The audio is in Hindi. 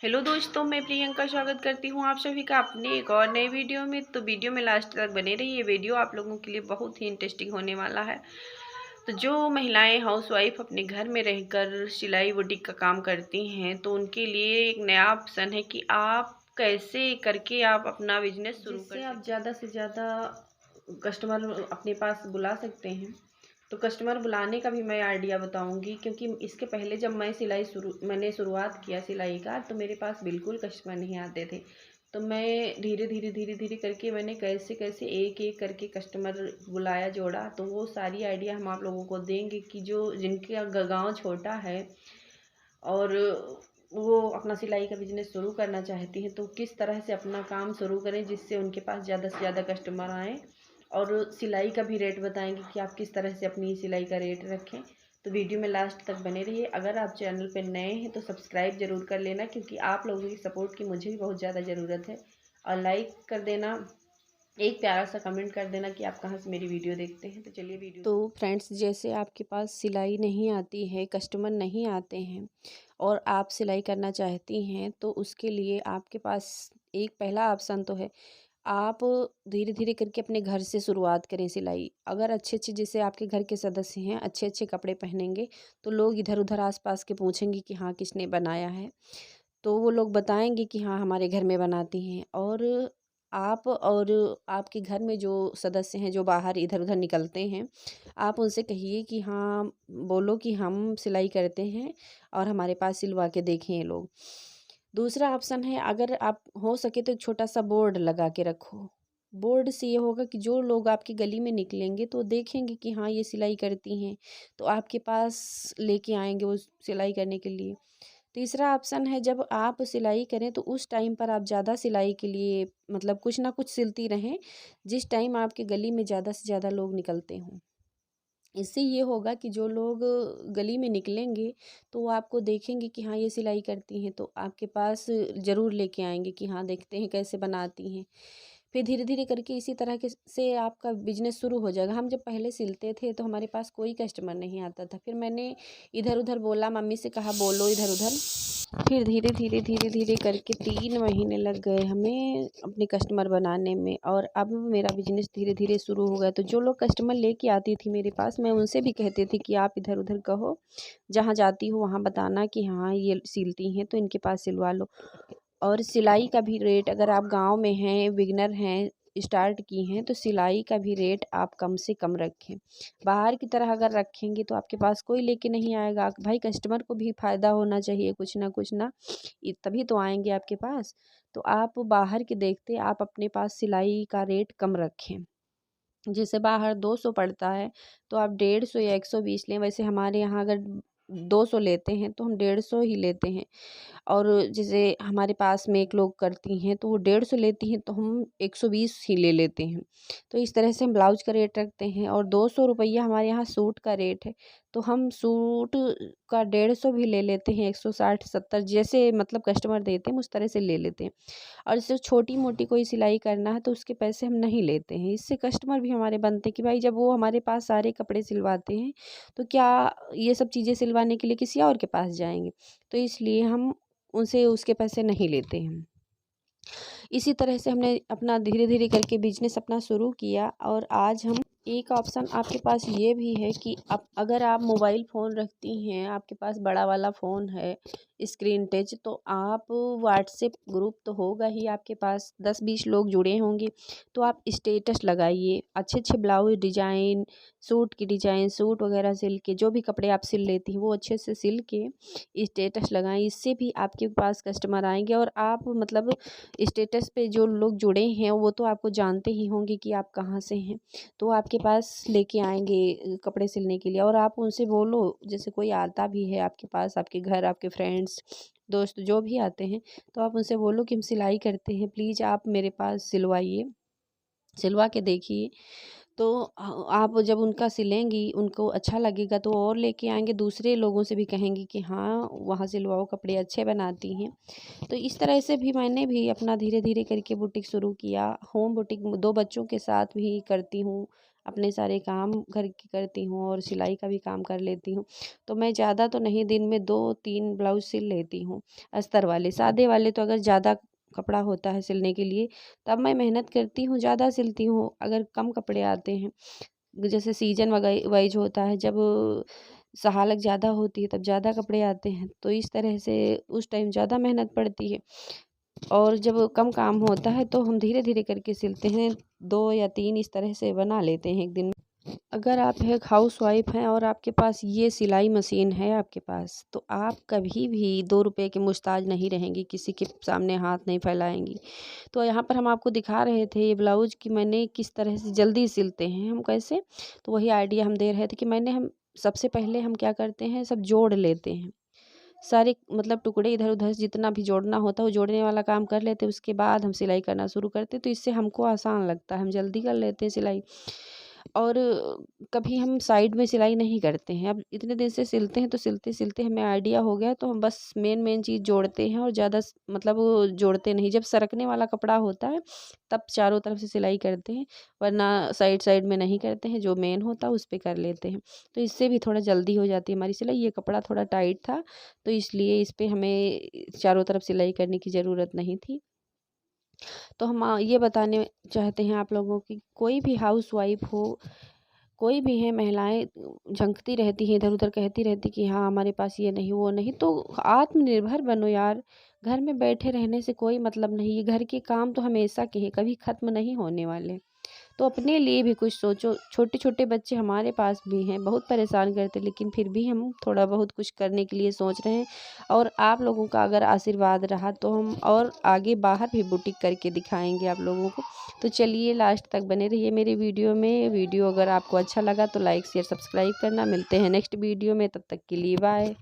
हेलो दोस्तों, मैं प्रियंका स्वागत करती हूँ आप सभी का अपने एक और नए वीडियो में। तो वीडियो में लास्ट तक बने रहिए। वीडियो आप लोगों के लिए बहुत ही इंटरेस्टिंग होने वाला है। तो जो महिलाएं हाउसवाइफ अपने घर में रहकर सिलाई बुटीक का काम करती हैं, तो उनके लिए एक नया ऑप्शन है कि आप कैसे करके आप अपना बिजनेस शुरू कर सकते हैं, जिससे आप ज़्यादा से ज़्यादा कस्टमर अपने पास बुला सकते हैं। तो कस्टमर बुलाने का भी मैं आइडिया बताऊंगी, क्योंकि इसके पहले जब मैंने शुरुआत किया सिलाई का, तो मेरे पास बिल्कुल कस्टमर नहीं आते थे। तो मैं धीरे धीरे करके मैंने कैसे कैसे एक एक करके कस्टमर बुलाया, जोड़ा। तो वो सारी आइडिया हम आप लोगों को देंगे कि जो जिनके गांव छोटा है और वो अपना सिलाई का बिजनेस शुरू करना चाहती हैं, तो किस तरह से अपना काम शुरू करें जिससे उनके पास ज़्यादा से ज़्यादा कस्टमर आएँ। और सिलाई का भी रेट बताएंगे कि आप किस तरह से अपनी सिलाई का रेट रखें। तो वीडियो में लास्ट तक बने रहिए। अगर आप चैनल पर नए हैं तो सब्सक्राइब ज़रूर कर लेना, क्योंकि आप लोगों की सपोर्ट की मुझे भी बहुत ज़्यादा ज़रूरत है। और लाइक कर देना, एक प्यारा सा कमेंट कर देना कि आप कहाँ से मेरी वीडियो देखते हैं। तो चलिए वीडियो। तो फ्रेंड्स, जैसे आपके पास सिलाई नहीं आती है, कस्टमर नहीं आते हैं और आप सिलाई करना चाहती हैं, तो उसके लिए आपके पास एक पहला ऑप्शन तो है, आप धीरे धीरे करके अपने घर से शुरुआत करें सिलाई। अगर अच्छे अच्छे जैसे आपके घर के सदस्य हैं, अच्छे अच्छे कपड़े पहनेंगे, तो लोग इधर उधर आसपास के पूछेंगे कि हाँ, किसने बनाया है। तो वो लोग बताएंगे कि हाँ, हमारे घर में बनाती हैं। और आप और आपके घर में जो सदस्य हैं, जो बाहर इधर उधर निकलते हैं, आप उनसे कहिए कि हाँ, बोलो कि हम सिलाई करते हैं और हमारे पास सिलवा के देखें ये लोग। दूसरा ऑप्शन है, अगर आप हो सके तो एक छोटा सा बोर्ड लगा के रखो। बोर्ड से ये होगा कि जो लोग आपकी गली में निकलेंगे तो देखेंगे कि हाँ, ये सिलाई करती हैं, तो आपके पास लेके आएंगे वो सिलाई करने के लिए। तीसरा ऑप्शन है, जब आप सिलाई करें तो उस टाइम पर आप ज़्यादा सिलाई के लिए मतलब कुछ ना कुछ सिलती रहें, जिस टाइम आपके गली में ज़्यादा से ज़्यादा लोग निकलते हों। इससे ये होगा कि जो लोग गली में निकलेंगे तो वो आपको देखेंगे कि हाँ, ये सिलाई करती हैं, तो आपके पास ज़रूर लेके आएंगे कि हाँ, देखते हैं कैसे बनाती हैं। फिर धीरे धीरे करके इसी तरह के से आपका बिजनेस शुरू हो जाएगा। हम जब पहले सिलते थे तो हमारे पास कोई कस्टमर नहीं आता था। फिर मैंने इधर उधर बोला, मम्मी से कहा बोलो इधर उधर। फिर धीरे धीरे करके 3 महीने लग गए हमें अपने कस्टमर बनाने में, और अब मेरा बिजनेस धीरे धीरे शुरू हो गया। तो जो लोग कस्टमर लेके आती थी मेरे पास, मैं उनसे भी कहती थी कि आप इधर उधर कहो, जहाँ जाती हो वहाँ बताना कि हाँ, ये सिलती हैं तो इनके पास सिलवा लो। और सिलाई का भी रेट, अगर आप गांव में हैं, बिगनर हैं, स्टार्ट की हैं, तो सिलाई का भी रेट आप कम से कम रखें। बाहर की तरह अगर रखेंगे तो आपके पास कोई लेके नहीं आएगा। भाई, कस्टमर को भी फ़ायदा होना चाहिए, कुछ ना कुछ ना, ये तभी तो आएंगे आपके पास। तो आप बाहर के देखते आप अपने पास सिलाई का रेट कम रखें। जैसे बाहर 200 पड़ता है, तो आप 150 या 120 लें। वैसे हमारे यहाँ अगर 200 लेते हैं तो हम 150 ही लेते हैं। और जैसे हमारे पास में एक लोग करती हैं तो वो 150 लेती हैं, तो हम 120 ही ले लेते हैं। तो इस तरह से हम ब्लाउज का रेट रखते हैं। और 200 रुपया हमारे यहाँ सूट का रेट है, तो हम सूट का 150 भी ले लेते हैं, 160 70 जैसे मतलब कस्टमर देते हैं उस तरह से ले लेते हैं। और जैसे छोटी मोटी कोई सिलाई करना है तो उसके पैसे हम नहीं लेते हैं। इससे कस्टमर भी हमारे बनते हैं कि भाई, जब वो हमारे पास सारे कपड़े सिलवाते हैं तो क्या ये सब चीज़ें सिलवाने के लिए किसी और के पास जाएंगे। तो इसलिए हम उनसे उसके पैसे नहीं लेते हैं। इसी तरह से हमने अपना धीरे धीरे करके बिजनेस अपना शुरू किया। और आज हम एक ऑप्शन आपके पास ये भी है कि आप अगर आप मोबाइल फ़ोन रखती हैं, आपके पास बड़ा वाला फ़ोन है स्क्रीन टच, तो आप व्हाट्सएप ग्रुप तो होगा ही आपके पास, 10-20 लोग जुड़े होंगे, तो आप स्टेटस लगाइए अच्छे अच्छे ब्लाउज डिजाइन, सूट की डिजाइन, सूट वगैरह सिल के, जो भी कपड़े आप सिल लेती हैं वो अच्छे से सिल के स्टेटस लगाएं। इससे भी आपके पास कस्टमर आएंगे। और आप मतलब स्टेटस पे जो लोग जुड़े हैं वो तो आपको जानते ही होंगे कि आप कहाँ से हैं, तो आपके पास लेके आएंगे कपड़े सिलने के लिए। और आप उनसे बोलो, जैसे कोई आता भी है आपके पास, आपके घर, आपके फ्रेंड्स दोस्त जो भी आते हैं, तो आप उनसे बोलो कि हम सिलाई करते हैं, प्लीज़ आप मेरे पास सिलवाइए, सिलवा के देखिए। तो आप जब उनका सिलेंगी, उनको अच्छा लगेगा तो और लेके आएंगे, दूसरे लोगों से भी कहेंगी कि हाँ, वहाँ सिलवाओ, कपड़े अच्छे बनाती हैं। तो इस तरह से भी मैंने भी अपना धीरे धीरे करके बुटीक शुरू किया। होम बुटीक 2 बच्चों के साथ भी करती हूँ, अपने सारे काम घर के करती हूँ और सिलाई का भी काम कर लेती हूँ। तो मैं ज़्यादा तो नहीं, दिन में 2-3 ब्लाउज सिल लेती हूँ अस्तर वाले। सादे वाले तो अगर ज़्यादा कपड़ा होता है सिलने के लिए तब मैं मेहनत करती हूँ, ज़्यादा सिलती हूँ। अगर कम कपड़े आते हैं, जैसे सीजन वाइज होता है, जब सहालक ज़्यादा होती है तब ज़्यादा कपड़े आते हैं, तो इस तरह से उस टाइम ज़्यादा मेहनत पड़ती है। और जब कम काम होता है तो हम धीरे धीरे करके सिलते हैं, 2 या 3 इस तरह से बना लेते हैं एक दिन में। अगर आप एक हाउसवाइफ हैं और आपके पास ये सिलाई मशीन है आपके पास, तो आप कभी भी 2 रुपए की मुहताज नहीं रहेंगी, किसी के सामने हाथ नहीं फैलाएँगी। तो यहाँ पर हम आपको दिखा रहे थे ये ब्लाउज कि मैंने किस तरह से जल्दी सिलते हैं हम, कैसे। तो वही आइडिया हम दे रहे थे कि हम सबसे पहले हम क्या करते हैं, सब जोड़ लेते हैं। सारे मतलब टुकड़े इधर-उधर जितना भी जोड़ना होता है वो जोड़ने वाला काम कर लेते हैं, उसके बाद हम सिलाई करना शुरू करते हैं, तो इससे हमको आसान लगता है, हम जल्दी कर लेते हैं सिलाई। और कभी हम साइड में सिलाई नहीं करते हैं। अब इतने दिन से सिलते हैं तो सिलते-सिलते हमें आइडिया हो गया, तो हम बस मेन-मेन चीज़ जोड़ते हैं और ज़्यादा मतलब वो जोड़ते नहीं। जब सरकने वाला कपड़ा होता है तब चारों तरफ से सिलाई करते हैं, वरना साइड-साइड में नहीं करते हैं, जो मेन होता है उस पे कर लेते हैं। तो इससे भी थोड़ा जल्दी हो जाती है हमारी सिलाई। ये कपड़ा थोड़ा टाइट था, तो इसलिए इस पे हमें चारों तरफ सिलाई करने की ज़रूरत नहीं थी। तो हम ये बताने चाहते हैं आप लोगों की, कोई भी हाउसवाइफ हो, कोई भी है, महिलाएँ झंकती रहती हैं इधर-उधर, कहती रहती कि हाँ, हमारे पास ये नहीं, वो नहीं, तो आत्मनिर्भर बनो यार। घर में बैठे रहने से कोई मतलब नहीं, ये घर के काम तो हमेशा के हैं, कभी ख़त्म नहीं होने वाले। तो अपने लिए भी कुछ सोचो। छोटे-छोटे बच्चे हमारे पास भी हैं, बहुत परेशान करते, लेकिन फिर भी हम थोड़ा बहुत कुछ करने के लिए सोच रहे हैं। और आप लोगों का अगर आशीर्वाद रहा तो हम और आगे बाहर भी बुटीक करके दिखाएँगे आप लोगों को। तो चलिए लास्ट तक बने रहिए मेरे वीडियो में। वीडियो अगर आपको अच्छा लगा तो लाइक, शेयर, सब्सक्राइब करना। मिलते हैं नेक्स्ट वीडियो में, तब तक के लिए बाय।